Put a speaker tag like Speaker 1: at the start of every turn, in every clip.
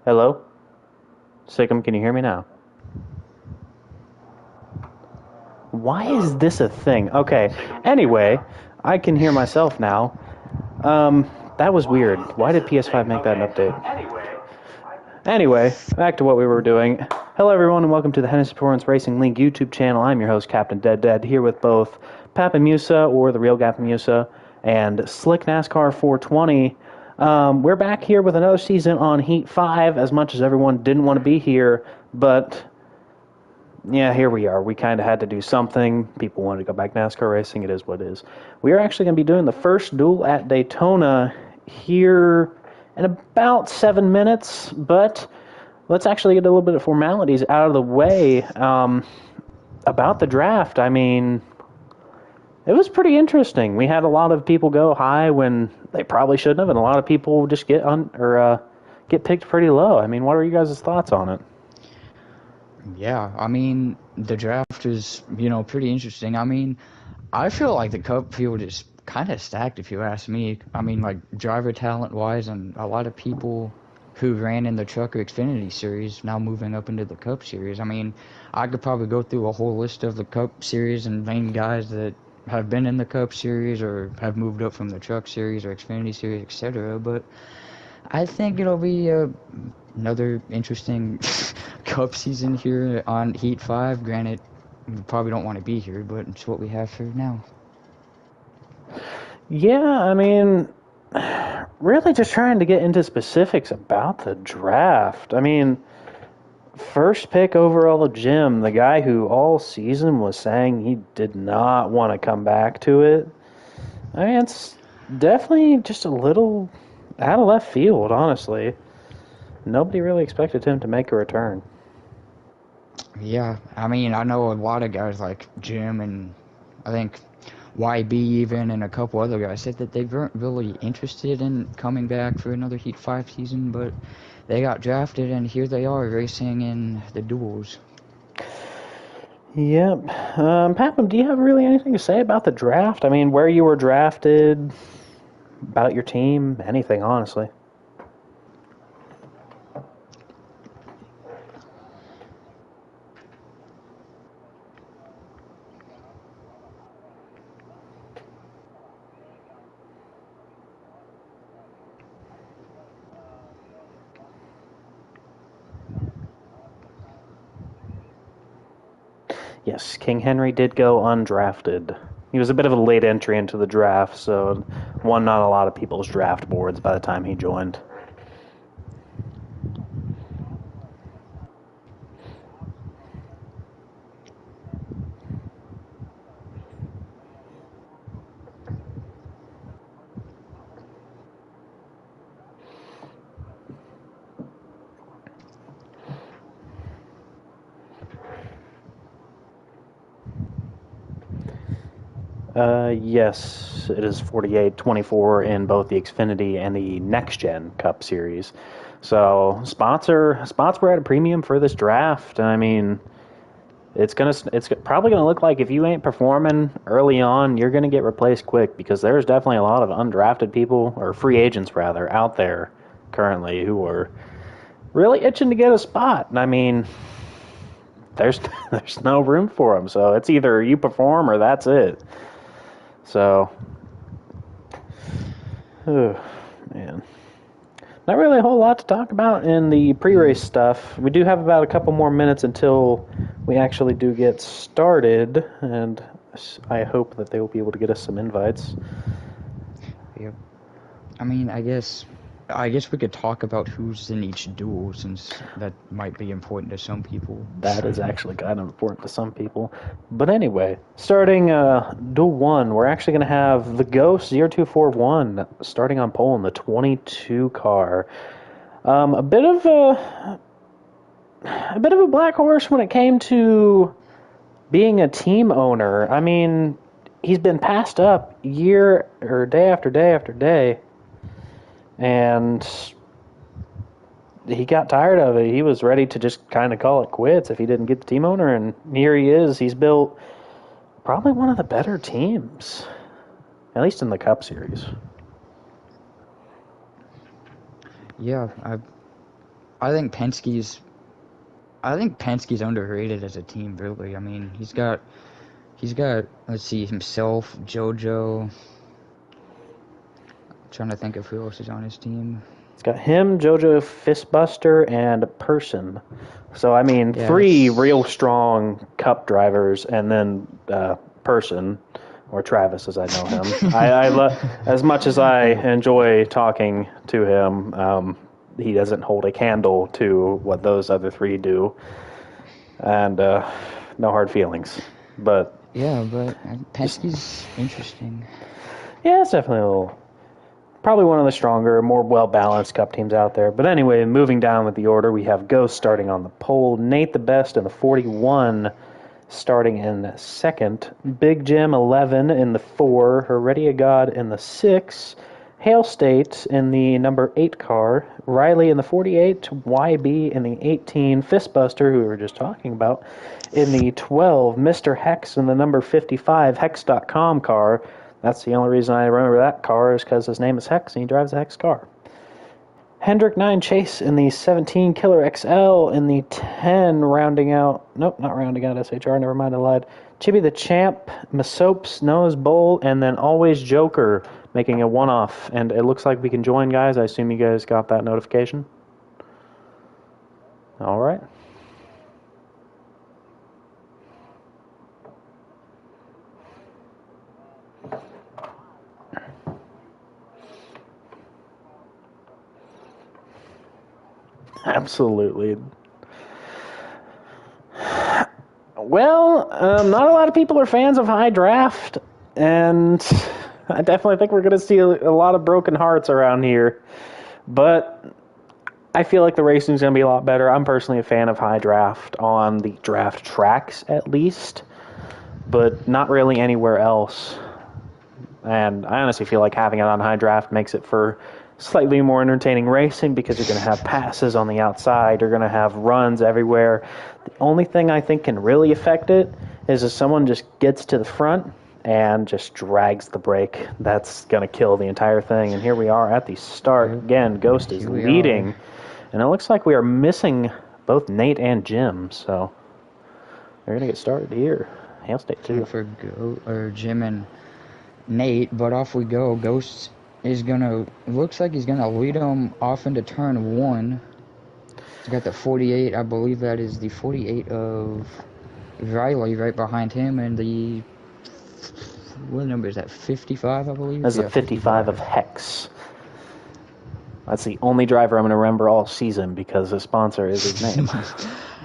Speaker 1: Hello? Sikkim, can you hear me now? Why is this a thing? Okay, anyway, I can hear myself now. That was weird. Why did PS5 make that an update? Anyway, back to what we were doing. Hello, everyone, and welcome to the Hennessy Performance Racing League YouTube channel. I'm your host, Captain Dead Dead, here with both Papa Musa, or the real Gappa Musa, and Slick NASCAR 420. We're back here with another season on Heat 5, as much as everyone didn't want to be here, but yeah, here we are. We kind of had to do something. People wanted to go back NASCAR racing. It is what it is. We are actually going to be doing the first duel at Daytona here in about 7 minutes, but let's actually get a little bit of formalities out of the way about the draft. I mean, it was pretty interesting. We had a lot of people go high when they probably shouldn't have, and a lot of people just get picked pretty low. I mean, what are you guys' thoughts on it?
Speaker 2: Yeah, I mean, the draft is, pretty interesting. I mean, I feel like the Cup field is kind of stacked, if you ask me. I mean, like, driver talent-wise, and a lot of people who ran in the Trucker Xfinity Series now moving up into the Cup Series. I mean, I could probably go through a whole list of the Cup Series and name guys that have been in the Cup Series or have moved up from the Truck Series or Xfinity Series, etc. But I think it'll be another interesting Cup season here on Heat 5. Granted, we probably don't want to be here, but it's what we have for now.
Speaker 1: Yeah, I mean, really just trying to get into specifics about the draft. I mean, first pick overall, Jim, the guy who all season was saying he did not want to come back to it. I mean, it's definitely just a little out of left field, honestly. Nobody really expected him to make a return.
Speaker 2: Yeah, I mean, I know a lot of guys like Jim and I think YB even and a couple other guys said that they weren't really interested in coming back for another Heat 5 season, but they got drafted and here they are racing in the duels.
Speaker 1: Yep. Papam, do you have really anything to say about the draft? I mean, where you were drafted, about your team, anything, honestly. Yes, King Henry did go undrafted. He was a bit of a late entry into the draft, so won not a lot of people's draft boards by the time he joined. Yes, it is 48-24 in both the Xfinity and the Next Gen Cup Series. So spots were at a premium for this draft. I mean, it's probably gonna look like if you ain't performing early on, you're gonna get replaced quick because there's definitely a lot of undrafted people or free agents rather out there currently who are really itching to get a spot. And I mean, there's there's no room for them. So it's either you perform or that's it. So, oh, man. Not really a whole lot to talk about in the pre-race stuff. We do have about a couple more minutes until we actually do get started, and I hope that they will be able to get us some invites.
Speaker 2: Yep. I mean, I guess we could talk about who's in each duel since that might be important to some people.
Speaker 1: That is actually kind of important to some people. But anyway, starting duel 1, we're actually going to have the Ghost 0241 starting on pole in the 22 car. A bit of a black horse when it came to being a team owner. I mean, he's been passed up year or day after day after day, and he got tired of it. He was ready to just kind of call it quits if he didn't get the team owner, and here he is. He's built probably one of the better teams, at least in the Cup Series.
Speaker 2: Yeah, I think Penske's underrated as a team. Really, I mean, he's got let's see, himself, JoJo. Trying to think of who else is on his team.
Speaker 1: It's got him, JoJo, Fistbuster, and Person. So, I mean,
Speaker 2: Yeah,
Speaker 1: 3 real strong Cup drivers, and then Person, or Travis as I know him. As much as I enjoy talking to him, he doesn't hold a candle to what those other 3 do. And no hard feelings. But
Speaker 2: yeah, but Penske's interesting.
Speaker 1: yeah, it's definitely probably one of the stronger, more well-balanced Cup teams out there. But anyway, moving down with the order, we have Ghost starting on the pole, Nate the Best in the 41 starting in second, Big Jim 11 in the 4, Heredia God in the 6, Hail State in the number 8 car, Riley in the 48, YB in the 18, Fistbuster, who we were just talking about, in the 12, Mr. Hex in the number 55 Hex.com car. That's the only reason I remember that car is because his name is Hex and he drives a Hex car. Hendrick 9 Chase in the 17, Killer XL in the 10, rounding out, nope, not rounding out SHR, never mind, I lied. Chibi the Champ, Masopes, Nose Bull, and then Always Joker making a one-off. And it looks like we can join, guys. I assume you guys got that notification. All right. Absolutely. Well, not a lot of people are fans of high draft, and I definitely think we're going to see a lot of broken hearts around here. But I feel like the racing's going to be a lot better. I'm personally a fan of high draft on the draft tracks, at least, but not really anywhere else. And I honestly feel like having it on high draft makes it for slightly more entertaining racing because you're going to have passes on the outside, you're going to have runs everywhere. The only thing I think can really affect it is if someone just gets to the front and just drags the brake. That's going to kill the entire thing. And here we are at the start. Again, Ghost is leading. And it looks like we are missing both Nate and Jim. So they're going to get started here. Hail State, too.
Speaker 2: For Jim and Nate, but off we go. Ghost is gonna, looks like he's gonna lead him off into turn 1. He's got the 48, I believe that is the 48 of Riley right behind him, and the, what number is that, 55, I believe?
Speaker 1: That's the 55 of Hex. That's the only driver I'm going to remember all season because the sponsor is his name.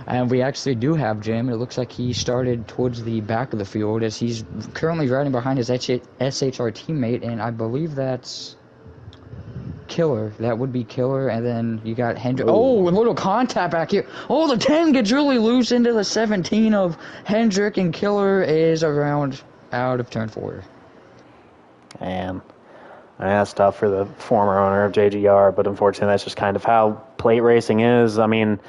Speaker 2: And we actually do have Jim. It looks like he started towards the back of the field as he's currently riding behind his SHR teammate, and I believe that's Killer. That would be Killer, and then you got Hendrick. Oh, a little contact back here. Oh, the 10 gets really loose into the 17 of Hendrick, and Killer is around out of turn 4.
Speaker 1: And that's tough for the former owner of JGR, but unfortunately that's just kind of how plate racing is. I mean,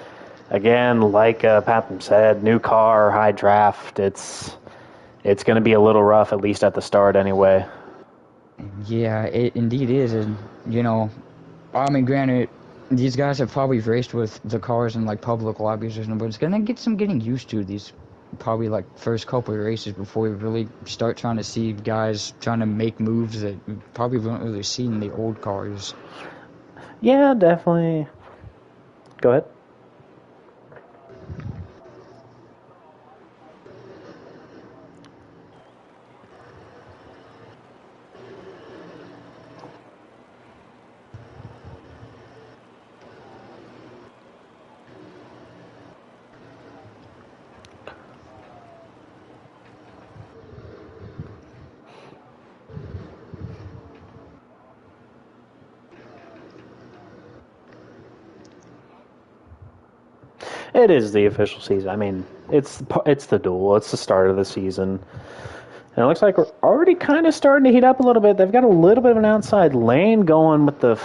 Speaker 1: again, like Pat said, new car, high draft, it's going to be a little rough, at least at the start anyway.
Speaker 2: Yeah, it indeed is. And, you know, I mean, granted, these guys have probably raced with the cars in, like, public lobbies or something, but it's going to get some getting used to these probably, like, first couple of races before we really start trying to see guys trying to make moves that we probably won't really see in the old cars.
Speaker 1: Yeah, definitely. Go ahead. It is the official season. I mean, it's the duel. It's the start of the season. And it looks like we're already kind of starting to heat up a little bit. They've got a little bit of an outside lane going with the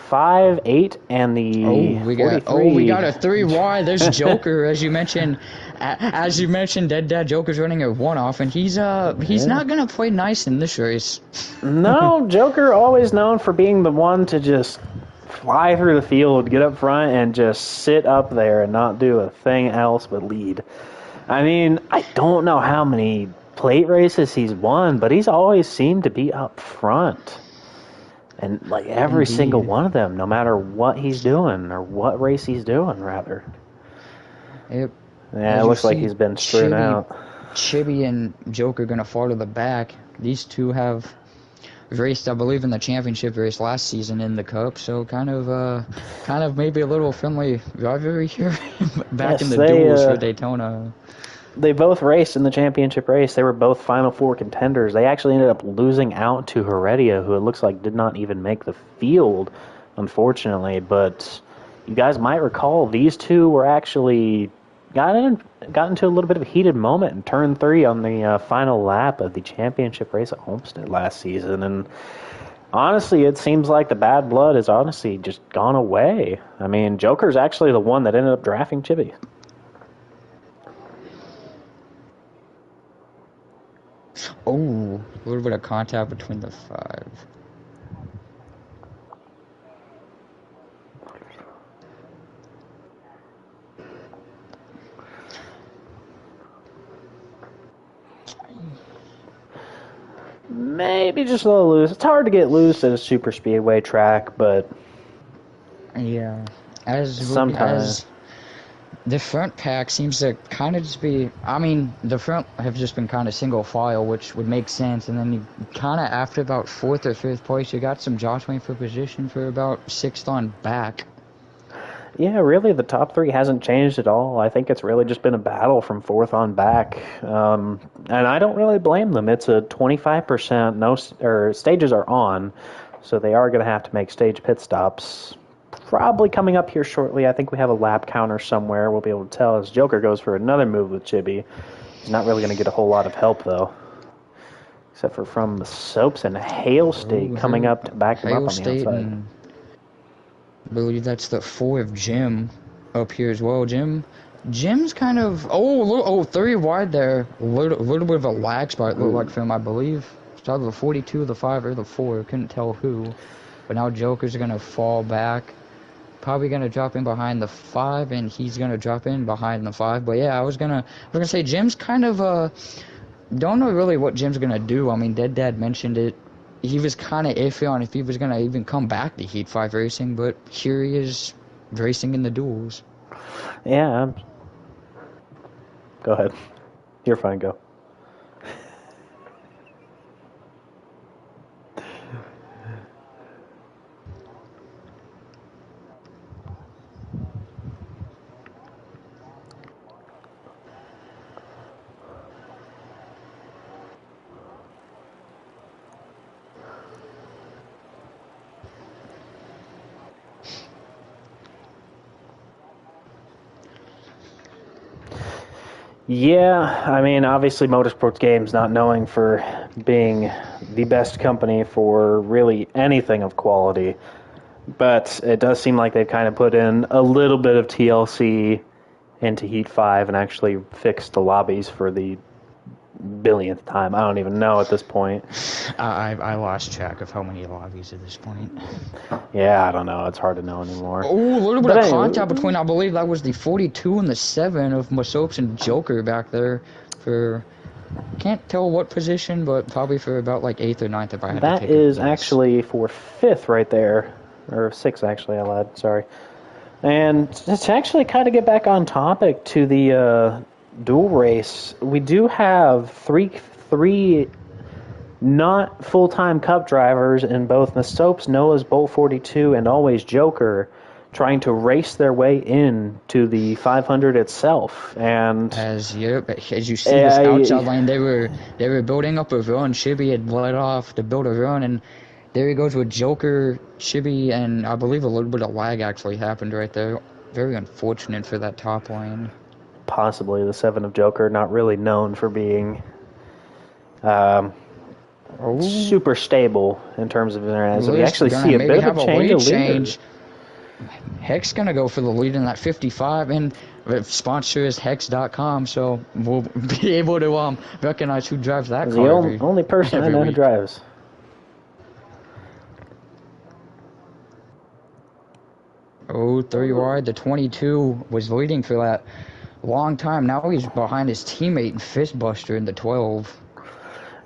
Speaker 1: 5-8 and the 43.
Speaker 2: We got a 3 wide. There's Joker, as you mentioned. Dead Dad Joker's running a 1-off, and he's not gonna play nice in this race.
Speaker 1: No, Joker always known for being the one to just fly through the field, get up front, and just sit up there and not do a thing else but lead. I mean, I don't know how many plate races he's won, but he's always seemed to be up front. And like every single
Speaker 2: Indeed.
Speaker 1: one of them, no matter what he's doing or what race he's doing, rather.
Speaker 2: Yep.
Speaker 1: Yeah, it
Speaker 2: As you
Speaker 1: looks like
Speaker 2: see,
Speaker 1: he's been strewn out.
Speaker 2: Chibi and Joker gonna fall to the back. These two have raced, I believe, in the championship race last season in the Cup, so kind of maybe a little friendly rivalry here back in
Speaker 1: Yes,
Speaker 2: the duels for Daytona.
Speaker 1: they both raced in the championship race. They were both Final Four contenders. They actually ended up losing out to Heredia, who it looks like did not even make the field, unfortunately. But you guys might recall these two were actually got into a little bit of a heated moment in turn 3 on the final lap of the championship race at Homestead last season. And honestly, it seems like the bad blood has honestly just gone away. I mean, Joker's actually the one that ended up drafting Chibi.
Speaker 2: Oh, a little bit of contact between the five.
Speaker 1: Maybe just a little loose. It's hard to get loose at a super speedway track, but
Speaker 2: Yeah,
Speaker 1: sometimes.
Speaker 2: as the front pack seems to kind of just be. I mean, the front have just been kind of single file, which would make sense. And then you kind of after about fourth or fifth place, you got some jostling for position for about sixth on back.
Speaker 1: Yeah, really, the top 3 hasn't changed at all. I think it's really just been a battle from fourth on back, and I don't really blame them. It's a 25% no, or stages are on, so they are going to have to make stage pit stops. Probably coming up here shortly. I think we have a lap counter somewhere. We'll be able to tell as Joker goes for another move with Chibi. He's not really going to get a whole lot of help though, except for from the Soaps and Hail State coming up to back him up
Speaker 2: Hail
Speaker 1: on the
Speaker 2: State,
Speaker 1: outside.
Speaker 2: and I believe that's the four of Jim up here as well. Jim's kind of three wide there. A little bit of a lag spot it looked like for him, I believe. It's either the 42, the 5, or the 4. Couldn't tell who. But now Joker's gonna fall back. Probably gonna drop in behind the 5, and he's gonna drop in behind the 5. But yeah, I was gonna say Jim's kind of don't know really what Jim's gonna do. I mean, Dead Dad mentioned it. He was kind of iffy on if he was gonna even come back to Heat 5 racing, but here he is racing in the duels.
Speaker 1: Yeah, go ahead. You're fine. Go. Yeah, I mean, obviously, Motorsports Games not knowing for being the best company for really anything of quality, but it does seem like they've kind of put in a little bit of TLC into Heat 5 and actually fixed the lobbies for the billionth time. I don't even know at this point.
Speaker 2: I lost track of how many lobbies at this point.
Speaker 1: Yeah, I don't know. It's hard to know anymore.
Speaker 2: Oh, a little bit
Speaker 1: But
Speaker 2: of
Speaker 1: anyway,
Speaker 2: contact between, I believe that was the 42 and the 7 of Masopes and Joker back there for, can't tell what position, but probably for about like 8th or 9th if I had to
Speaker 1: that
Speaker 2: take
Speaker 1: is
Speaker 2: a guess.
Speaker 1: actually for 5th right there. Or 6th, actually, I lied. Sorry. And to actually kind of get back on topic to the dual race, we do have three not full-time Cup drivers in both the Stopes, Noah's Bolt 42, and Always Joker trying to race their way in to the 500 itself. And
Speaker 2: As you see this outside lane, they were building up a run. Shibby had led off to build a run, and there he goes with Joker, Shibby, and I believe a little bit of lag actually happened right there. Very unfortunate for that top lane.
Speaker 1: possibly the 7 of Joker, not really known for being super stable in terms of internet. So we actually see a bit of a change of leader.
Speaker 2: Hex gonna go for the lead in that 55, and sponsor is Hex.com, so we'll be able to recognize who drives that car.
Speaker 1: The only person I know who drives.
Speaker 2: Oh, 3 wide. The 22 was leading for that long time. Now he's behind his teammate and Fistbuster in the 12.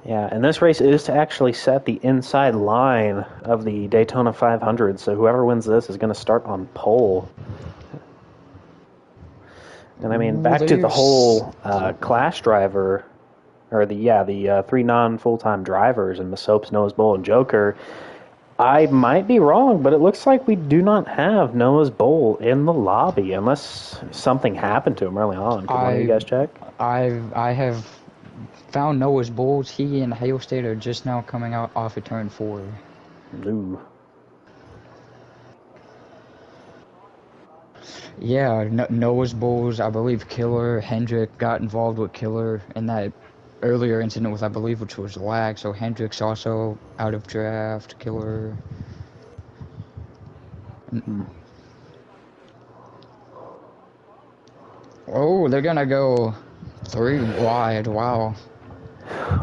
Speaker 1: Yeah, and this race is to actually set the inside line of the Daytona 500, so whoever wins this is going to start on pole. And I mean,
Speaker 2: Ooh,
Speaker 1: back to the
Speaker 2: there's...
Speaker 1: whole Clash driver, or the three non-full-time drivers, and Soaps, Noah's Bowl, and Joker. I might be wrong, but it looks like we do not have Noah's Bowl in the lobby unless something happened to him early on. Could one of you
Speaker 2: I
Speaker 1: guys check?
Speaker 2: I have found Noah's Bulls. He and Hail State are just now coming out off of turn 4.
Speaker 1: Ooh.
Speaker 2: Yeah, Noah's Bulls. I believe Killer Hendrick got involved with Killer in that earlier incident with, I believe, which was lag. So Hendrick's also out of draft. Killer. Oh, they're gonna go 3 wide. Wow.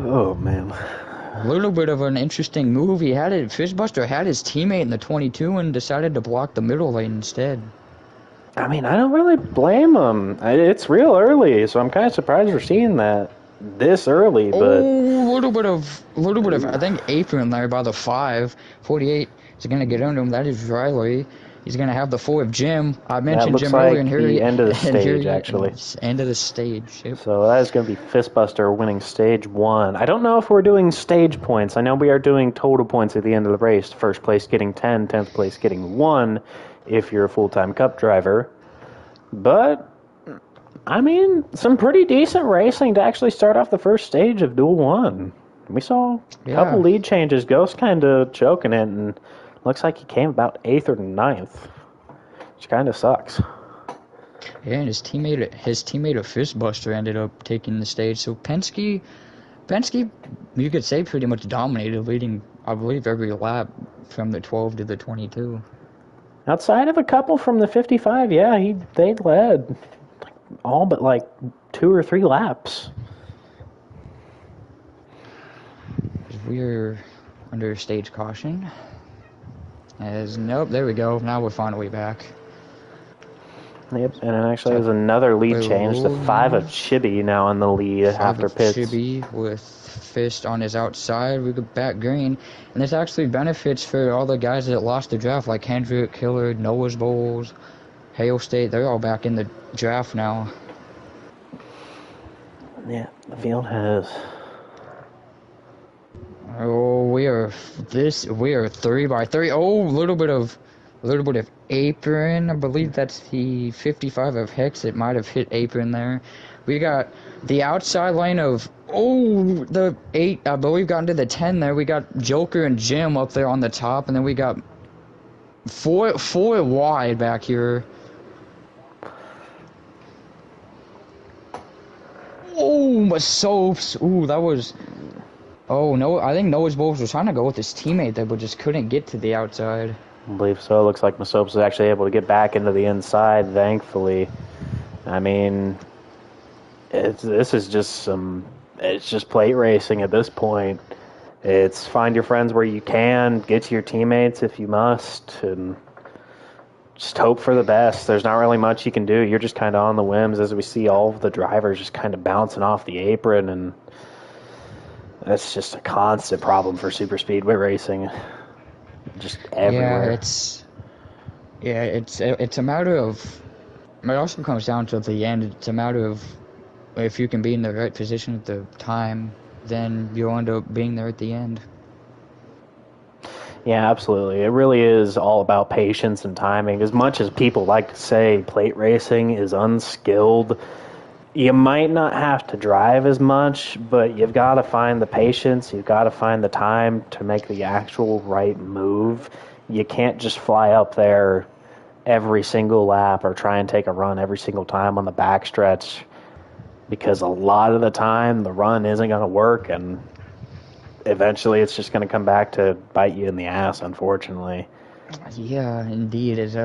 Speaker 1: Oh man.
Speaker 2: A little bit of an interesting move. He had it. Fistbuster had his teammate in the 22 and decided to block the middle lane instead.
Speaker 1: I mean, I don't really blame him. It's real early, so I'm kind of surprised we're seeing that this early. But
Speaker 2: oh, a little bit of, I think, apron there by the 5. 48 is gonna get under him. That is Riley. He's gonna have the 4 of Jim. I mentioned Jim earlier, and here
Speaker 1: the end of the stage,
Speaker 2: he,
Speaker 1: actually.
Speaker 2: End of the stage. Yep.
Speaker 1: So that is going to be Fistbuster winning stage 1. I don't know if we're doing stage points. I know we are doing total points at the end of the race. First place getting 10, 10th place getting 1 if you're a full-time cup driver. But, I mean, some pretty decent racing to actually start off the first stage of Duel 1. We saw a couple lead changes. Ghost kind of choking it, and looks like he came about 8th or 9th, which kind of sucks.
Speaker 2: Yeah, and his teammate of Fistbuster ended up taking the stage. So Penske, you could say pretty much dominated, leading, I believe, every lap from the 12 to the 22.
Speaker 1: Outside of a couple from the 55, yeah, they led all but like 2 or 3 laps.
Speaker 2: We're under stage caution. Nope, there we go. Now we're finally back.
Speaker 1: Yep, and it actually there's another lead change. The 5 of Chibi now in the lead after pits.
Speaker 2: Chibi with Fist on his outside. We go back green. And this actually benefits for all the guys that lost the draft, like Hendrick, Killer, Noah's Bowls, Hail State. They're all back in the draft now.
Speaker 1: Yeah, the field has.
Speaker 2: Oh, we are 3 by 3. Oh, a little bit of apron. I believe that's the 55 of Hex. It might have hit apron there. We got the outside lane of the 8. I believe got into the 10 there. We got Joker and Jim up there on the top, and then we got 4 wide back here. Oh, my Soaps. Ooh, that was. Oh, no, I think Noah's Bulls was trying to go with his teammate there, but just couldn't get to the outside.
Speaker 1: I believe so. It looks like Masopes is actually able to get back into the inside, thankfully. I mean, this is just it's just plate racing at this point. It's find your friends where you can, get to your teammates if you must, and just hope for the best. There's not really much you can do. You're just kind of on the whims as we see all of the drivers just kind of bouncing off the apron, and that's just a constant problem for super speedway racing. Just everywhere.
Speaker 2: It's a matter of. It also comes down to the end. It's a matter of if you can be in the right position at the time, then you'll end up being there at the end.
Speaker 1: Yeah, absolutely. It really is all about patience and timing. As much as people like to say plate racing is unskilled, you might not have to drive as much, but you've got to find the patience. You've got to find the time to make the actual right move. You can't just fly up there every single lap or try and take a run every single time on the backstretch, because a lot of the time the run isn't going to work, and eventually it's just going to come back to bite you in the ass, unfortunately.
Speaker 2: Yeah, indeed. As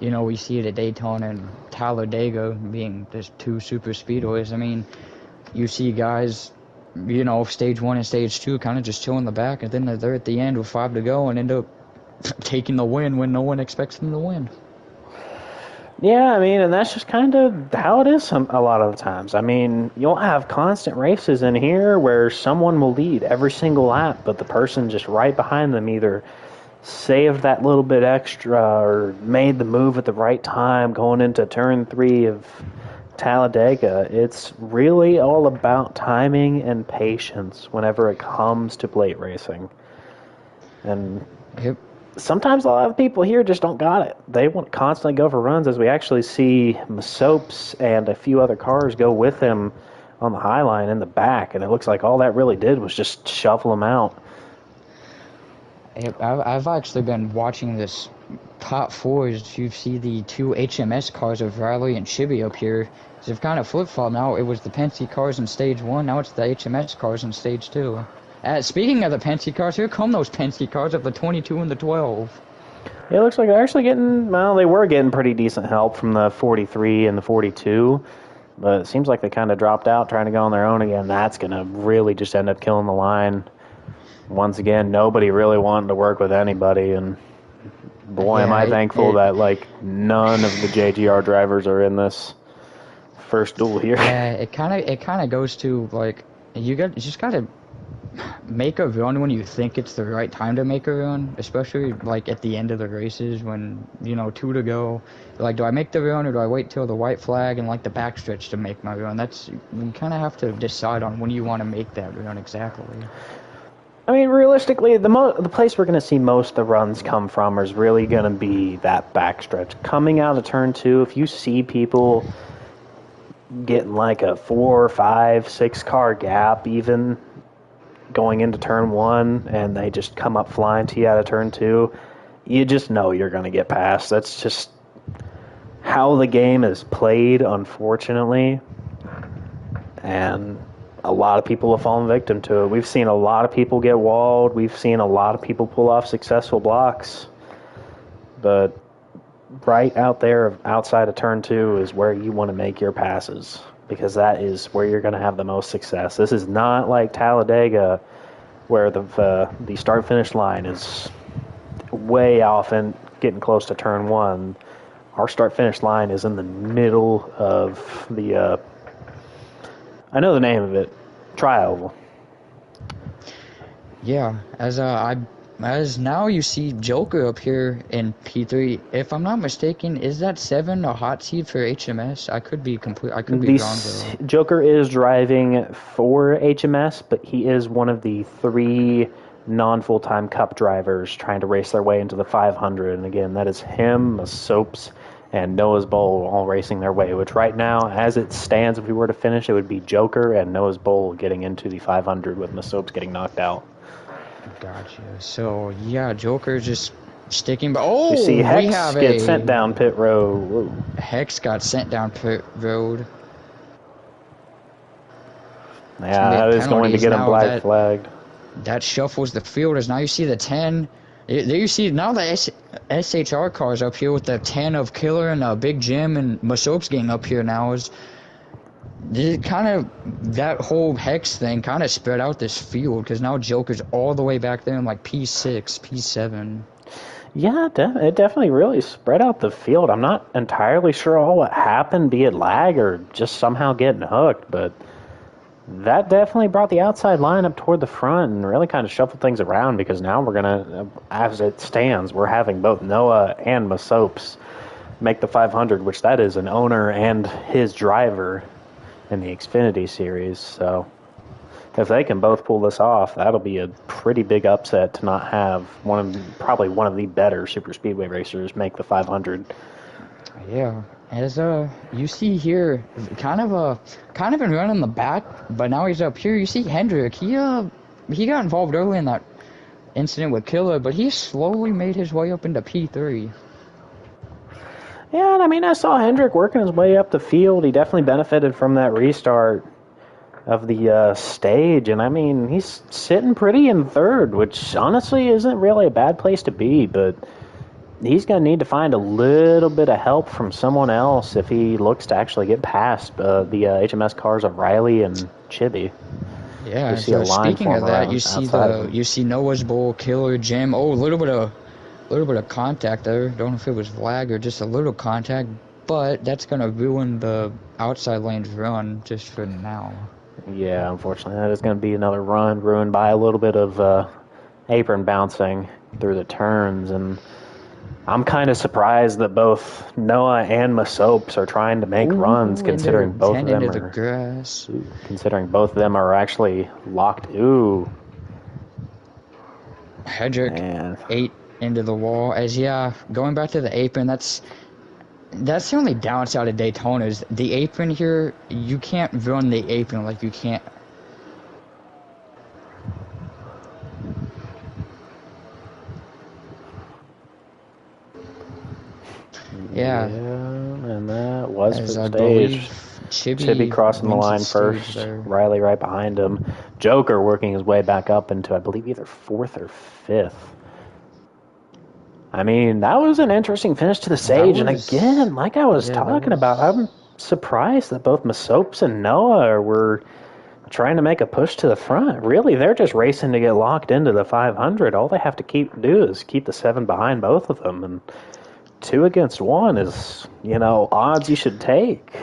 Speaker 2: we see it at Daytona and Talladega being just 2 super speedways. I mean, you see guys, stage 1 and stage 2 kind of just chill in the back, and then they're at the end with 5 to go and end up taking the win when no one expects them to win.
Speaker 1: Yeah, I mean, and that's just kind of how it is a lot of the times. I mean, you'll have constant races in here where someone will lead every single lap, but the person just right behind them either saved that little bit extra or made the move at the right time going into turn 3 of Talladega. It's really all about timing and patience whenever it comes to plate racing. And
Speaker 2: Yep.
Speaker 1: sometimes a lot of people here just don't got it. They want to constantly go for runs, as we actually see Masopes and a few other cars go with him on the high line in the back, and it looks like all that really did was just shuffle him out.
Speaker 2: I've actually been watching this top fours. You see the two HMS cars of Riley and Chibi up here. They've kind of flip-flopped now. It was the Penske cars in stage 1. Now it's the HMS cars in stage 2. Speaking of the Penske cars, here come those Penske cars of the 22 and the 12.
Speaker 1: It looks like they're actually getting, well, they were getting pretty decent help from the 43 and the 42, but it seems like they kind of dropped out trying to go on their own again. That's going to really just end up killing the line. Once again, nobody really wanting to work with anybody, and boy, am I thankful that, like, none of the JGR drivers are in this first duel here.
Speaker 2: Yeah, it kind of goes to, like, you just got to make a run when you think it's the right time to make a run, especially like at the end of the races when 2 to go. Like, do I make the run or do I wait till the white flag and like the backstretch to make my run? You kind of have to decide on when you want to make that run exactly.
Speaker 1: I mean, realistically, the place we're going to see most of the runs come from is really going to be that backstretch. Coming out of turn 2, if you see people getting like a 4, 5, 6 car gap even going into turn 1 and they just come up flying to you out of turn 2, you just know you're going to get past. That's just how the game is played, unfortunately. And a lot of people have fallen victim to it. We've seen a lot of people get walled. We've seen a lot of people pull off successful blocks. But right out there, outside of turn 2, is where you want to make your passes, because that is where you're going to have the most success. This is not like Talladega, where the start-finish line is way off and getting close to turn 1. Our start-finish line is in the middle of the I know the name of it, tri-oval.
Speaker 2: Yeah, as now you see Joker up here in P3. If I'm not mistaken, is that 7 a hot seat for HMS? I could be wrong though.
Speaker 1: Joker is driving for HMS, but he is one of the 3 non-full-time Cup drivers trying to race their way into the 500. And again, that is him, Soaps, and Noah's Bowl all racing their way, which right now, as it stands, if we were to finish, it would be Joker and Noah's Bowl getting into the 500 with Masopes getting knocked out.
Speaker 2: Gotcha. So, yeah, Joker just sticking... Oh,
Speaker 1: you see Hex get sent down pit road. Whoa.
Speaker 2: Hex got sent down pit road.
Speaker 1: Yeah, that is going to get him black flagged.
Speaker 2: That shuffles the field as now you see the 10... There you see now the SHR cars up here with the 10 of Killer and Big Jim and Masopes getting up here now is kind of that whole Hex thing kind of spread out this field because now Joker's all the way back there in like P6, P7.
Speaker 1: Yeah, it definitely really spread out the field. I'm not entirely sure all what happened, be it lag or just somehow getting hooked, but that definitely brought the outside line up toward the front and really kind of shuffled things around, because now we're going to, as it stands, we're having both Noah and Masopes make the 500, which that is an owner and his driver in the Xfinity Series. So if they can both pull this off, that'll be a pretty big upset to not have probably one of the better super speedway racers make the 500.
Speaker 2: Yeah. As you see here, kind of been running in the back, but now he's up here. You see Hendrick, he got involved early in that incident with Killer, but he slowly made his way up into P3.
Speaker 1: Yeah, and I mean, I saw Hendrick working his way up the field. He definitely benefited from that restart of the stage, and I mean, he's sitting pretty in third, which honestly isn't really a bad place to be, but he's going to need to find a little bit of help from someone else if he looks to actually get past the HMS cars of Riley and Chibi.
Speaker 2: Yeah, so speaking of that, you see Noah's Bowl, Killer, Jim. Oh, a little bit of contact there. Don't know if it was flag or just a little contact. but that's going to ruin the outside lane's run just for now.
Speaker 1: Yeah, unfortunately, that is going to be another run ruined by a little bit of apron bouncing through the turns, and I'm kind of surprised that both Noah and Masopes are trying to make runs, considering both of them
Speaker 2: into the
Speaker 1: are
Speaker 2: grass.
Speaker 1: considering both of them are actually locked. Ooh,
Speaker 2: Hedrick
Speaker 1: man.
Speaker 2: ate into the wall. Going back to the apron, that's the only downside of Daytona is the apron here. You can't run the apron like you can't. Yeah,
Speaker 1: And that was for
Speaker 2: as
Speaker 1: the
Speaker 2: I
Speaker 1: stage.
Speaker 2: believe
Speaker 1: Chibi crossing the
Speaker 2: wins
Speaker 1: line first.
Speaker 2: there.
Speaker 1: Riley right behind him. Joker working his way back up into, I believe, either fourth or fifth. I mean, that was an interesting finish to the stage. And again, like I was talking about, I'm surprised that both Masopes and Noah were trying to make a push to the front. Really, they're just racing to get locked into the 500. All they have to do is keep the 7 behind both of them. And 2 against 1 is, odds you should take.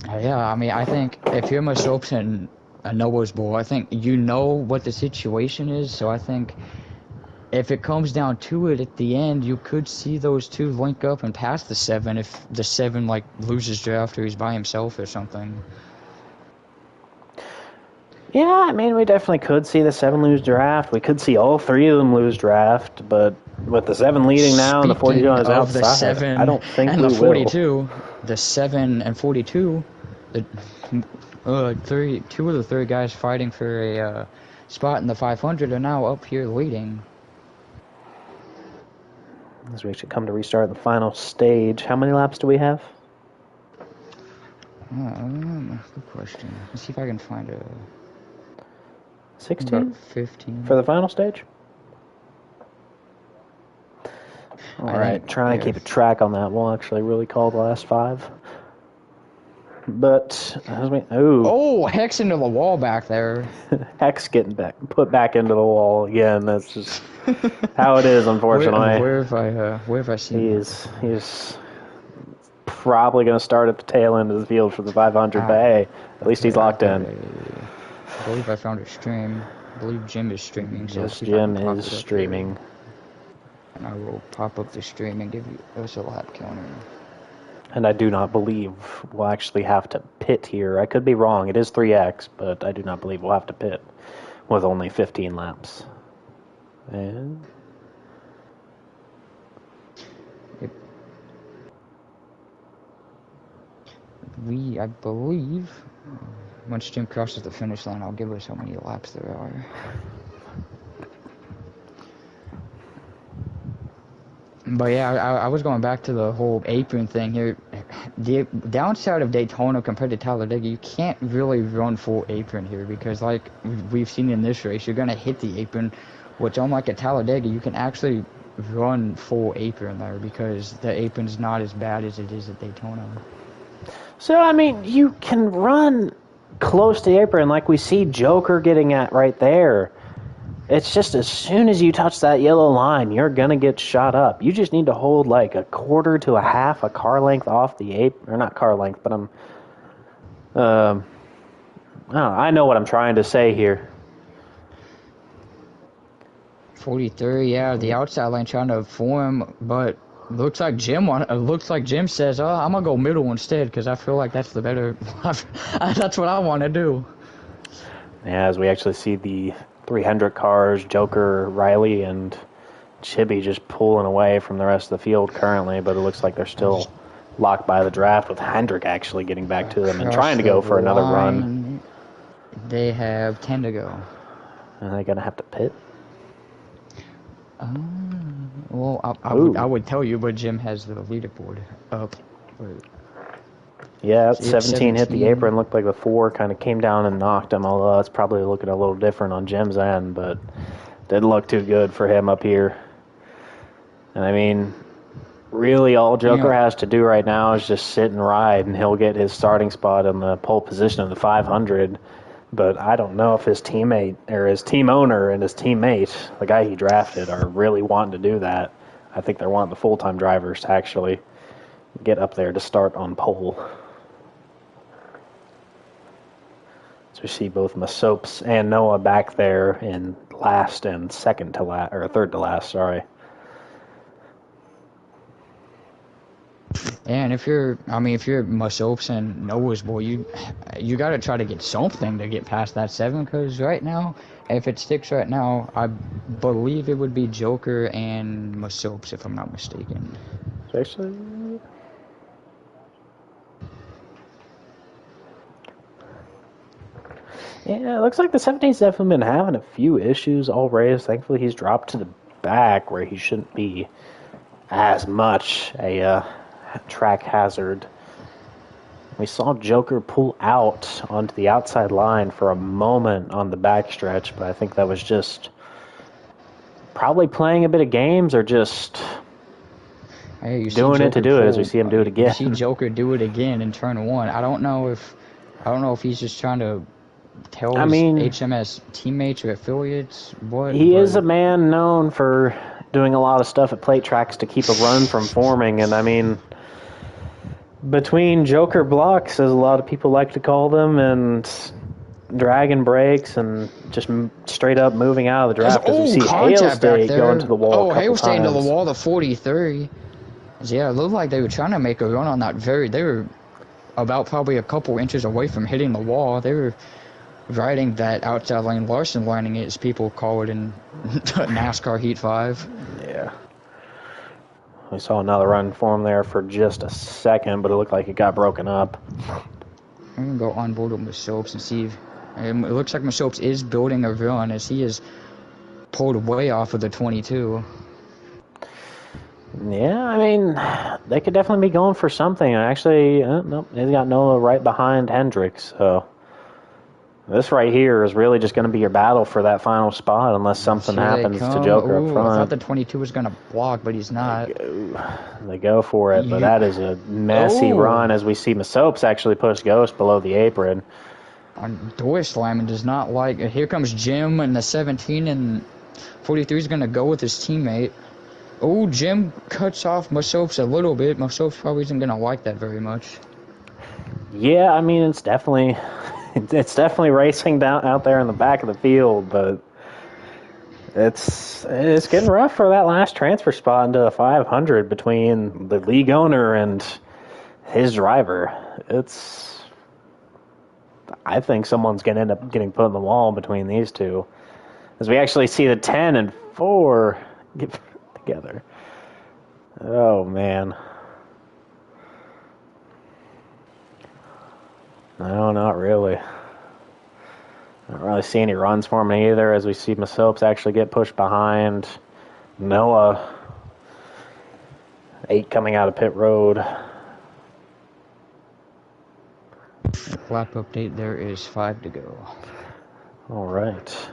Speaker 2: Yeah, I mean, I think if you're Masopes and a Noah's Bowl, I think you know what the situation is. So I think if it comes down to it at the end, you could see those 2 link up and pass the 7 if the 7 loses draft or he's by himself or something.
Speaker 1: Yeah, I mean, we definitely could see the 7 lose draft. We could see all 3 of them lose draft, but with the 7 leading now and the 42 on his outside,
Speaker 2: the 7
Speaker 1: I don't think
Speaker 2: and
Speaker 1: we
Speaker 2: the 42,
Speaker 1: will.
Speaker 2: The 7 and 42, two of the 3 guys fighting for a spot in the 500 are now up here leading.
Speaker 1: As we should come to restart the final stage. How many laps do we have?
Speaker 2: Good question. Let's see if I can find a...
Speaker 1: 16?
Speaker 2: About 15.
Speaker 1: For the final stage? Alright, trying to keep a track on that. We'll actually really call the last 5. But, as we...
Speaker 2: Oh, Hex into the wall back there.
Speaker 1: Hex getting put back into the wall again. That's just how it is, unfortunately.
Speaker 2: Where have I seen
Speaker 1: He's probably going to start at the tail end of the field for the 500, but hey, at least he's locked in.
Speaker 2: I believe I found a stream. I believe Jim is streaming. So
Speaker 1: yes, Jim is streaming.
Speaker 2: And I will pop up the stream and give us a lap counter.
Speaker 1: And I do not believe we'll actually have to pit here. I could be wrong. It is 3x, but I do not believe we'll have to pit with only 15 laps. And...
Speaker 2: I believe, once Jim crosses the finish line, I'll give us how many laps there are. But yeah, I was going back to the whole apron thing here. The downside of Daytona compared to Talladega, you can't really run full apron here because, like we've seen in this race, you're going to hit the apron, which unlike at Talladega, you can actually run full apron there because the apron's not as bad as it is at Daytona.
Speaker 1: So, I mean, you can run close to the apron like we see Joker getting at right there. It's just as soon as you touch that yellow line, you're going to get shot up. You just need to hold like a quarter to a half a car length off the apron. Or not car length, but I know what I'm trying to say here.
Speaker 2: 43, yeah, the outside lane trying to form, but looks like Jim says, I'm going to go middle instead because I feel like that's the better... that's what I want to do.
Speaker 1: Yeah, as we actually see the 300 cars, Joker, Riley, and Chibi just pulling away from the rest of the field currently, but it looks like they're still locked by the draft with Hendrick actually getting back to them and trying to go for another run.
Speaker 2: They have 10 to go.
Speaker 1: Are they going to have to pit?
Speaker 2: Well, I would tell you, but Jim has the leaderboard up.
Speaker 1: Yeah, 17 hit the apron. Looked like the 4 kind of came down and knocked him, although it's probably looking a little different on Jim's end, but didn't look too good for him up here. And I mean, really all Joker has to do right now is just sit and ride, and he'll get his starting spot in the pole position of the 500. But I don't know if his teammate, or his team owner and his teammate, the guy he drafted, are really wanting to do that. I think they're wanting the full-time drivers to actually get up there to start on pole. So we see both Masopes and Noah back there in last and second to last, or third to last, sorry.
Speaker 2: And if you're Masopes and Noah's boy, you got to try to get something to get past that 7, because right now, if it sticks right now, I believe it would be Joker and Masopes, if I'm not mistaken.
Speaker 1: Actually, yeah, it looks like the 17's definitely been having a few issues all race. Thankfully, he's dropped to the back where he shouldn't be as much a track hazard. We saw Joker pull out onto the outside line for a moment on the backstretch, but I think that was just probably playing a bit of games or just doing it to do it, as we see him do it again.
Speaker 2: You see Joker do it again in turn 1. I don't know if he's just trying to tell his HMS teammates or affiliates what.
Speaker 1: He is a man known for doing a lot of stuff at plate tracks to keep a run from forming, and I mean, between Joker blocks, as a lot of people like to call them, and dragon breaks and just straight up moving out of the draft, as we see Hail State going to the wall.
Speaker 2: Hail State into the wall, the 43. Yeah, it looked like they were trying to make a run on that they were about probably a couple inches away from hitting the wall. They were riding that outside lane Larson lining it, as people call it in NASCAR Heat 5.
Speaker 1: Yeah. We saw another run form there for just a second, but it looked like it got broken up.
Speaker 2: I'm going to go on board with Masopes and see if it looks like Masopes is building a run, as he is pulled way off of the 22.
Speaker 1: Yeah, I mean, they could definitely be going for something. Actually, nope, he's got Noah right behind Hendricks, so this right here is really just going to be your battle for that final spot unless something happens to Joker up front.
Speaker 2: I thought the 22 was going to block, but he's not.
Speaker 1: They go for it, but that is a messy run, as we see Masopes actually push Ghost below the apron.
Speaker 2: Door slamming does not like. Here comes Jim and the 17, and 43 is going to go with his teammate. Oh, Jim cuts off Masopes a little bit. Masopes probably isn't going to like that very much.
Speaker 1: Yeah, I mean, it's definitely racing down out there in the back of the field, but it's getting rough for that last transfer spot into the 500 between the league owner and his driver. I think someone's going to end up getting put in the wall between these two, as we actually see the 10 and 4 get together. Oh, man. No, not really. I don't really see any runs for him either, as we see Masopes actually get pushed behind. Noah, 8 coming out of pit road.
Speaker 2: Lap update, there is 5 to go.
Speaker 1: All right.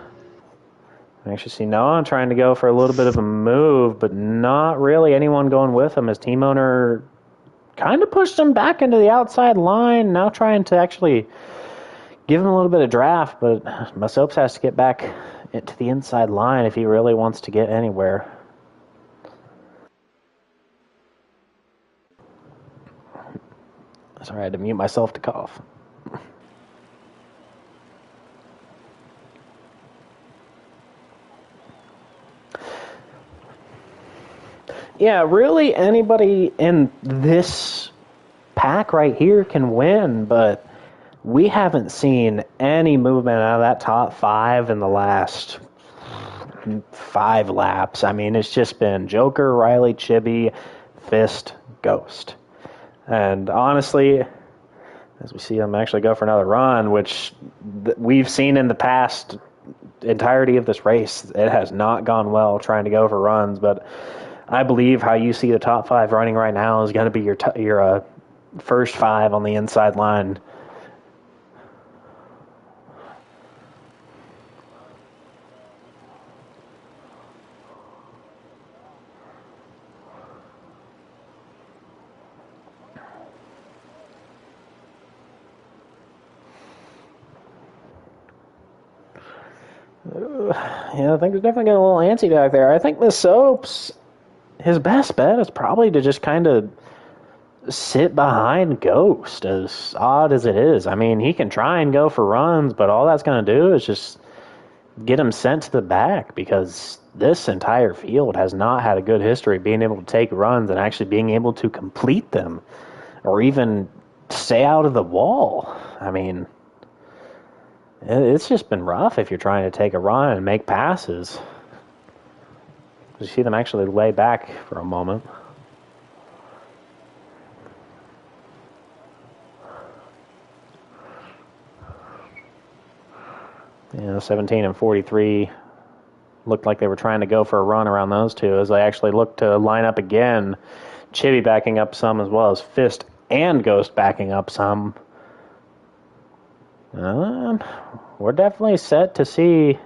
Speaker 1: I actually see Noah trying to go for a little bit of a move, but not really anyone going with him. His team owner kind of pushed him back into the outside line, now trying to actually give him a little bit of draft, but Masopes has to get back into the inside line if he really wants to get anywhere. Sorry, I had to mute myself to cough. Yeah, really anybody in this pack right here can win, but we haven't seen any movement out of that top 5 in the last 5 laps. I mean, it's just been Joker, Riley, Chibi, Fist, Ghost. And honestly, as we see him actually go for another run, which we've seen in the past entirety of this race, it has not gone well trying to go for runs, but I believe how you see the top 5 running right now is going to be your first 5 on the inside line. Yeah, I think it's definitely getting a little antsy back there. I think Masopes, his best bet is probably to just kind of sit behind Ghost, as odd as it is. I mean, he can try and go for runs, but all that's going to do is just get him sent to the back because this entire field has not had a good history being able to take runs and actually being able to complete them or even stay out of the wall. I mean, it's just been rough if you're trying to take a run and make passes. You see them actually lay back for a moment. Yeah, 17 and 43 looked like they were trying to go for a run around those two as they actually looked to line up again. Chibi backing up some as well as Fist and Ghost backing up some. We're definitely set to see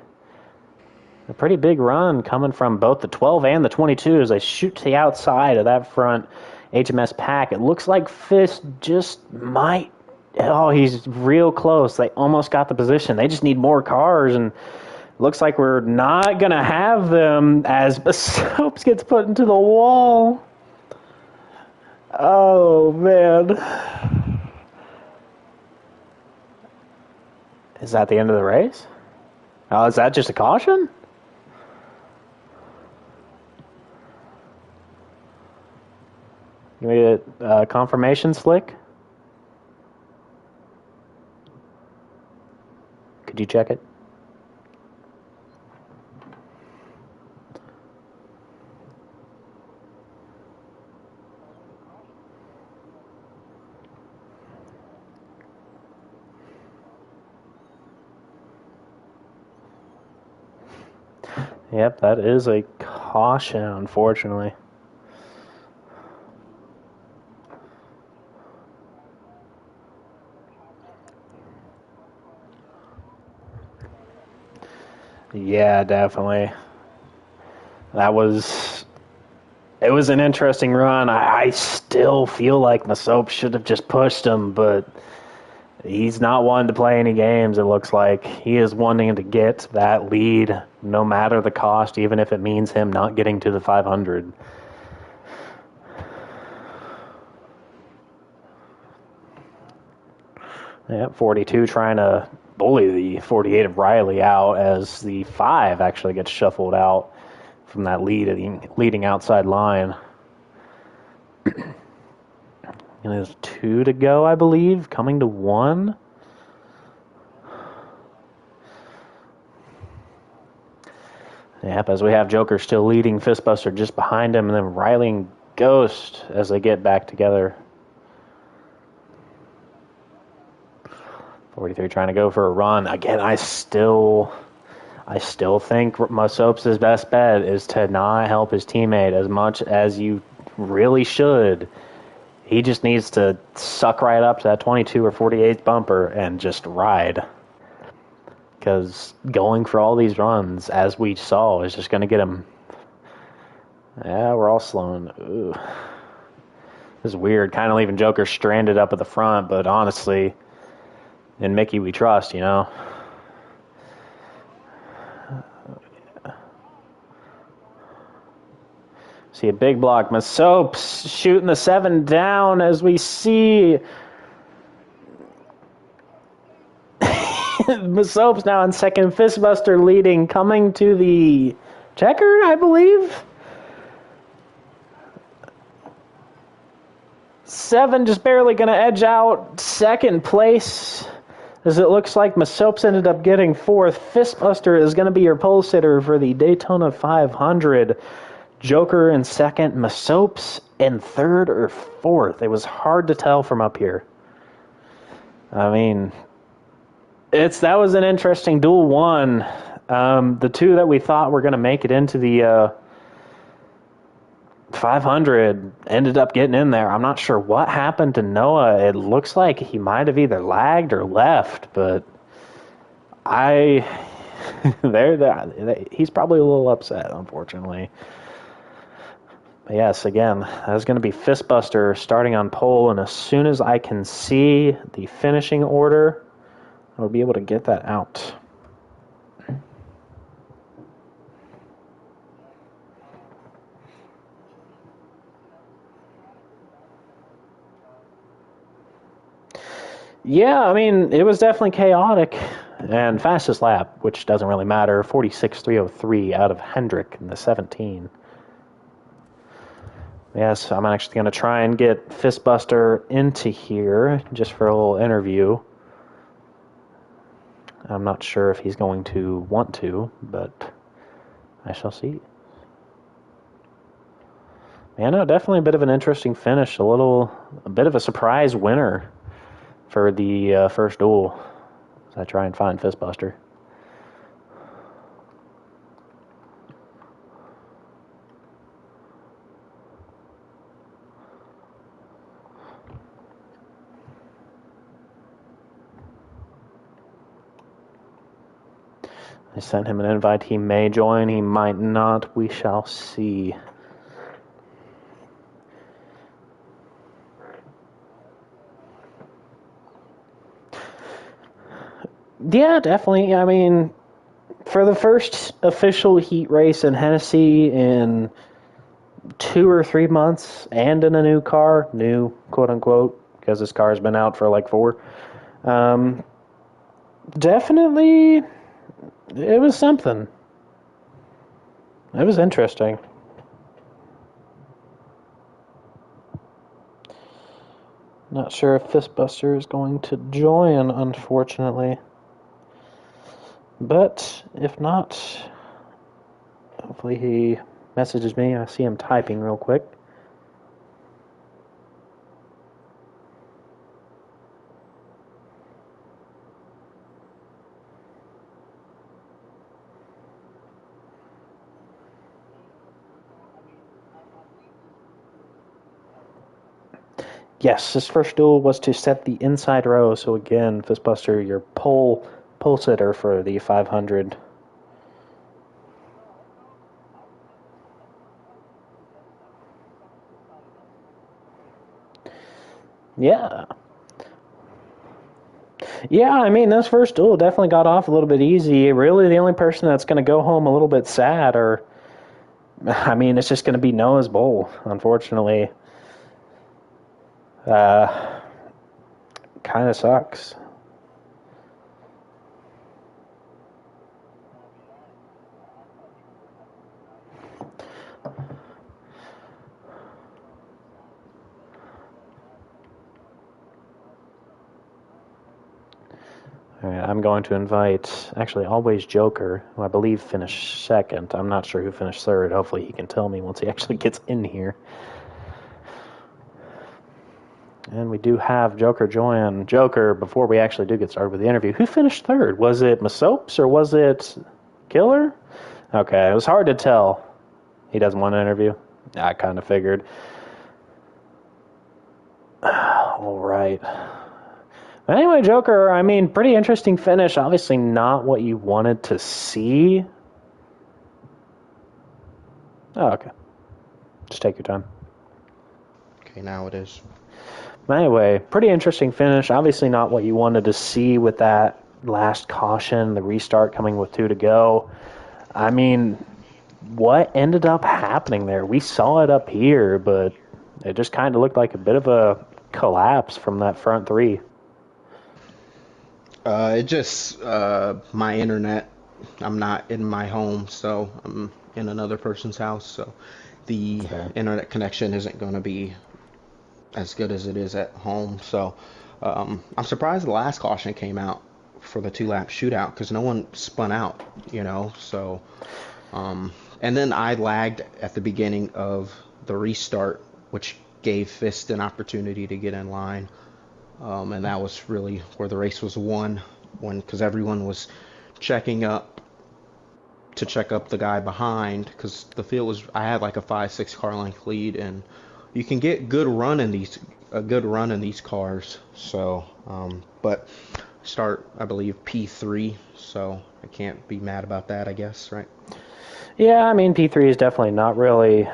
Speaker 1: a pretty big run coming from both the 12 and the 22 as they shoot to the outside of that front HMS pack. It looks like Fist just might. Oh, he's real close. They almost got the position. They just need more cars, and looks like we're not going to have them as Soaps gets put into the wall. Oh, man. Is that the end of the race? Oh, is that just a caution? Give me a confirmation slick. Could you check it? Yep, that is a caution, unfortunately. Yeah, definitely. It was an interesting run. I still feel like Masope should have just pushed him, but he's not wanting to play any games, it looks like. He is wanting to get that lead, no matter the cost, even if it means him not getting to the 500. Yep, 42 trying to bully the 48 of Riley out as the 5 actually gets shuffled out from that leading outside line. And there's 2 to go, I believe, coming to 1. Yep, as we have Joker still leading, Fistbuster just behind him, and then Riley and Ghost as they get back together. 43 trying to go for a run. Again, I still think Masope's best bet is to not help his teammate as much as you really should. He just needs to suck right up to that 22 or 48 bumper and just ride. Because going for all these runs, as we saw, is just going to get him. Yeah, we're all slowing. Ooh. This is weird. Kind of leaving Joker stranded up at the front, but honestly, in Mickey we trust, you know? See a big block. Masope's shooting the 7 down as we see Masope's now in second. Fistbuster leading, coming to the checker, I believe. 7 just barely going to edge out second place, as it looks like Masope's ended up getting 4th. Fistbuster is going to be your pole sitter for the Daytona 500. Joker in 2nd, Masope's in 3rd or 4th. It was hard to tell from up here. I mean, that was an interesting duel 1. The 2 that we thought were going to make it into the 500 ended up getting in there. I'm not sure what happened to Noah. It looks like he might have either lagged or left, but he's probably a little upset, unfortunately. But yes, again, that's going to be Fistbuster starting on pole, and as soon as I can see the finishing order, I'll be able to get that out. Yeah, I mean, it was definitely chaotic. And fastest lap, which doesn't really matter, 46.303 out of Hendrick in the 17. Yes, I'm actually going to try and get Fistbuster into here just for a little interview. I'm not sure if he's going to want to, but I shall see. Yeah, no, definitely a bit of an interesting finish. A bit of a surprise winner for the first duel. As I try and find Fistbuster. I sent him an invite. He may join, he might not. We shall see. Yeah, definitely. I mean, for the first official heat race in Hennessy in 2 or 3 months and in a new car, new quote unquote, because this car has been out for like 4. Um, Definitely, it was something. It was interesting. Not sure if Fistbuster is going to join, unfortunately. But if not, hopefully he messages me. I see him typing real quick. Yes, his first duel was to set the inside row. So again, Fistbuster, your pole sitter for the 500. Yeah. Yeah, I mean, this first duel definitely got off a little bit easy. Really, the only person that's going to go home a little bit sad, or, I mean, it's just going to be Noah's Bowl, unfortunately. Uh, Kind of sucks. All right, I'm going to invite, actually, Always Joker, who I believe finished second. I'm not sure who finished third. Hopefully he can tell me once he actually gets in here. And we do have Joker join. Joker, before we actually do get started with the interview, who finished third? Was it Masopes or was it Killer? Okay, it was hard to tell. He doesn't want an interview. I kind of figured. All right. Anyway, Joker, I mean, pretty interesting finish. Obviously not what you wanted to see. Oh, okay. Just take your time.
Speaker 3: Okay, now it is.
Speaker 1: Anyway, pretty interesting finish. Obviously not what you wanted to see with that last caution, the restart coming with 2 to go. I mean, what ended up happening there? We saw it up here, but it just kind of looked like a bit of a collapse from that front 3.
Speaker 3: It just my internet. I'm not in my home, so I'm in another person's house. So the
Speaker 1: Fair.
Speaker 3: internet connection isn't going to be as good as it is at home. So I'm surprised the last caution came out for the 2 lap shootout because no one spun out. So and then I lagged at the beginning of the restart, which gave Fist an opportunity to get in line. And that was really where the race was won, because everyone was checking up to check up the guy behind, because the field was, I had like a 5-6 car length lead, and you can get a good run in these cars. So but start, I believe, P3, so I can't be mad about that, I guess, right?
Speaker 1: Yeah, I mean, P3 is definitely not really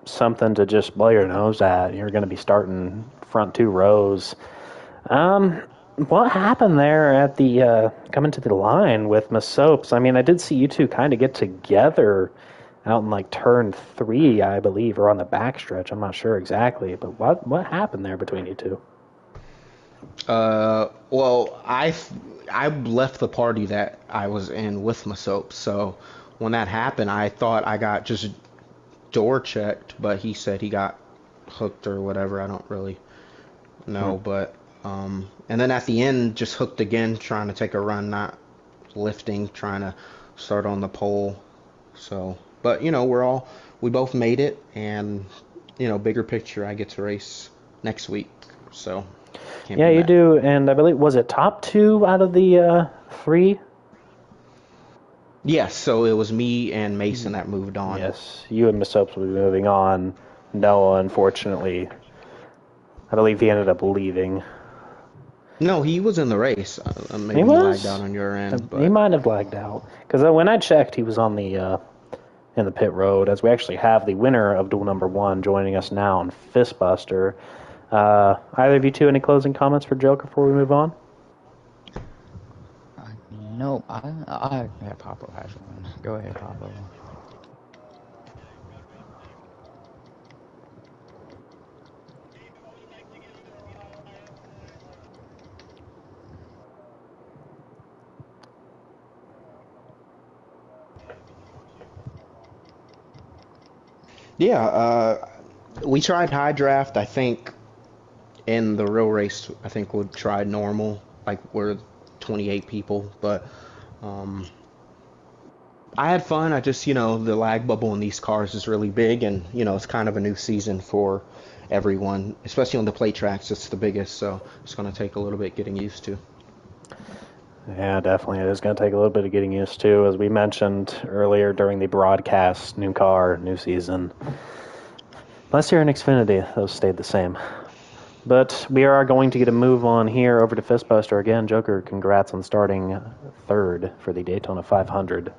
Speaker 1: something to just blow your nose at. You're going to be starting front 2 rows. What happened there at the coming to the line with Masopes? I mean, I did see you two kind of get together out in like turn 3, I believe, or on the backstretch. I'm not sure exactly, but what happened there between you two?
Speaker 3: Well, I left the party that I was in with my soap. So when that happened, I thought I got just door checked, but he said he got hooked or whatever. I don't really
Speaker 1: Hmm.
Speaker 3: know, but and then at the end, just hooked again, trying to take a run, not lifting, trying to start on the pole. So, but we both made it, and bigger picture, I get to race next week, so can't
Speaker 1: Yeah,
Speaker 3: be
Speaker 1: you
Speaker 3: mad.
Speaker 1: do, and I believe was it top two out of the three?
Speaker 3: Yes, so it was me and Mason that moved on.
Speaker 1: Yes, you and Miss Soaps will be moving on. Noah, unfortunately, I believe he ended up leaving.
Speaker 3: No, he was in the race.
Speaker 1: He
Speaker 3: Maybe you lagged out
Speaker 1: was.
Speaker 3: on your end,
Speaker 1: He
Speaker 3: but
Speaker 1: might have lagged out because when I checked, he was on the in the pit road. As we actually have the winner of duel number one joining us now on Fistbuster. Either of you two, any closing comments for Joker before we move on?
Speaker 2: Nope. Yeah, Papa has one. Go ahead, Papa.
Speaker 3: yeah, we tried high draft. I think in the real race, I think we'll try normal, like we're 28 people, but um, I had fun. I just, the lag bubble in these cars is really big, and it's kind of a new season for everyone, especially on the play tracks. It's the biggest, so it's going to take a little bit getting used to.
Speaker 1: Yeah, definitely. It is going to take a little bit of getting used to. As we mentioned earlier during the broadcast, new car, new season. Unless you're in Xfinity, those stayed the same. But we are going to get a move on here over to Fistbuster again. Joker, congrats on starting third for the Daytona 500.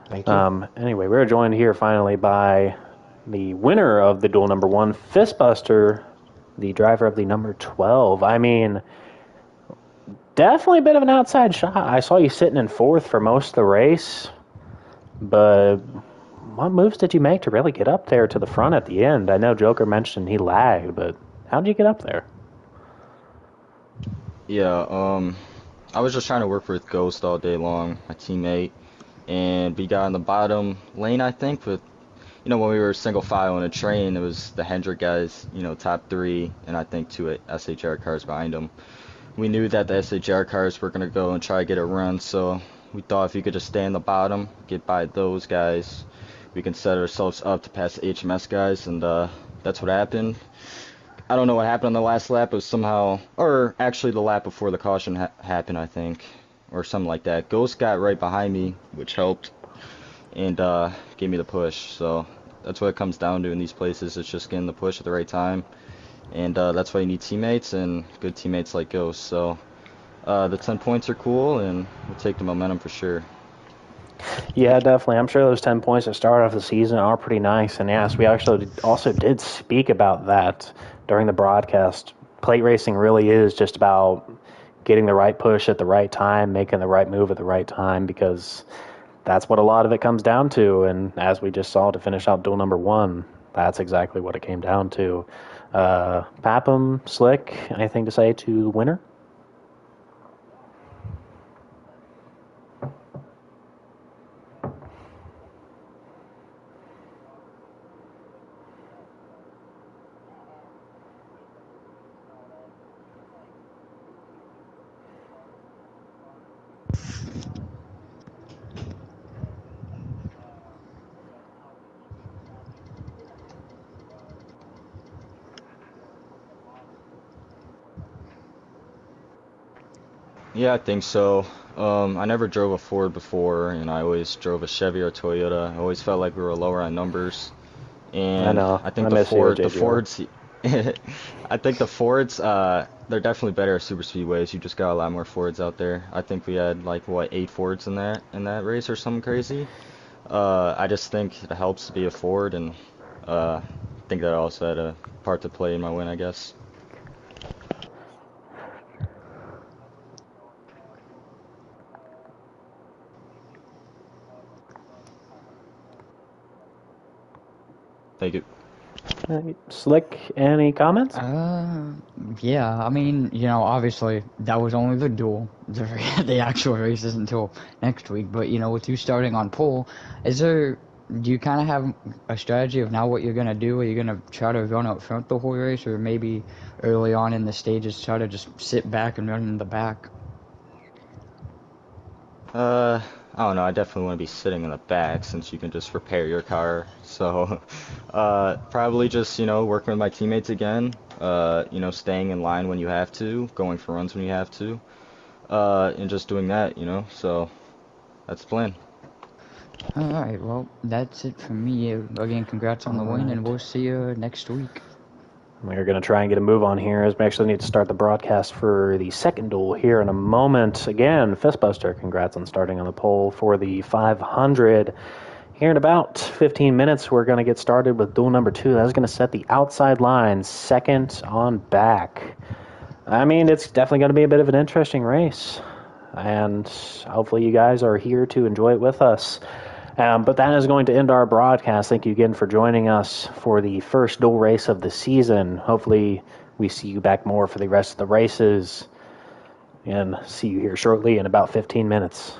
Speaker 3: Thank you.
Speaker 1: Anyway, we're joined here finally by the winner of the duel number one, Fistbuster, the driver of the number 12. I mean, definitely a bit of an outside shot. I saw you sitting in fourth for most of the race, but what moves did you make to really get up there to the front at the end? I know Joker mentioned he lagged, but how did you get up there?
Speaker 4: Yeah, I was just trying to work with Ghost all day long, my teammate, and we got in the bottom lane, I think, but when we were single file in a train, it was the Hendrick guys, top three, and I think two SHR cars behind them. We knew that the SHR cars were gonna go and try to get a run, so we thought if we could just stay in the bottom, get by those guys, we can set ourselves up to pass the HMS guys, and that's what happened. I don't know what happened on the last lap. It was somehow, or actually the lap before the caution happened, I think, or something like that. Ghost got right behind me, which helped, and gave me the push. So that's what it comes down to in these places. It's just getting the push at the right time, and that's why you need teammates and good teammates like Ghost. So the 10 points are cool, and we'll take the momentum for sure.
Speaker 1: Yeah, definitely. I'm sure those 10 points that start off the season are pretty nice. And yes, we actually also did speak about that during the broadcast. Plate racing really is just about getting the right push at the right time, making the right move at the right time, because that's what a lot of it comes down to. And as we just saw to finish out duel number one, that's exactly what it came down to. Papham, Slick, anything to say to the winner?
Speaker 4: Yeah, I think so. I never drove a Ford before, and I always drove a Chevy or Toyota. I always felt like we were lower on numbers.
Speaker 1: I
Speaker 4: And
Speaker 1: know.
Speaker 4: I
Speaker 1: I
Speaker 4: think
Speaker 1: miss you at
Speaker 4: The
Speaker 1: JGR.
Speaker 4: Fords, I think the Fords, they're definitely better at super speedways. You just got a lot more Fords out there. I think we had like what 8 Fords in that race or something crazy. I just think it helps to be a Ford, and I think that also had a part to play in my win, I guess. Thank you.
Speaker 1: Slick, any comments?
Speaker 2: Yeah, I mean, obviously that was only the duel. The actual race isn't until next week. But with you starting on pole, do you kind of have a strategy of now what you're gonna do? Are you gonna try to run up front the whole race, or maybe early on in the stages try to just sit back and run in the back?
Speaker 4: I don't know. I definitely want to be sitting in the back since you can just repair your car. So, probably just, working with my teammates again. Staying in line when you have to, going for runs when you have to, and just doing that. So, that's the plan.
Speaker 2: All right, well, that's it from me. Again, congrats on the win, and we'll see you next week.
Speaker 1: We're going to try and get a move on here as we actually need to start the broadcast for the second duel here in a moment. Again, Fistbuster, congrats on starting on the pole for the 500. Here in about 15 minutes, we're going to get started with duel number 2. That's going to set the outside line, second on back. I mean, it's definitely going to be a bit of an interesting race, and hopefully you guys are here to enjoy it with us. But that is going to end our broadcast. Thank you again for joining us for the first dual race of the season. Hopefully we see you back more for the rest of the races, and see you here shortly in about 15 minutes.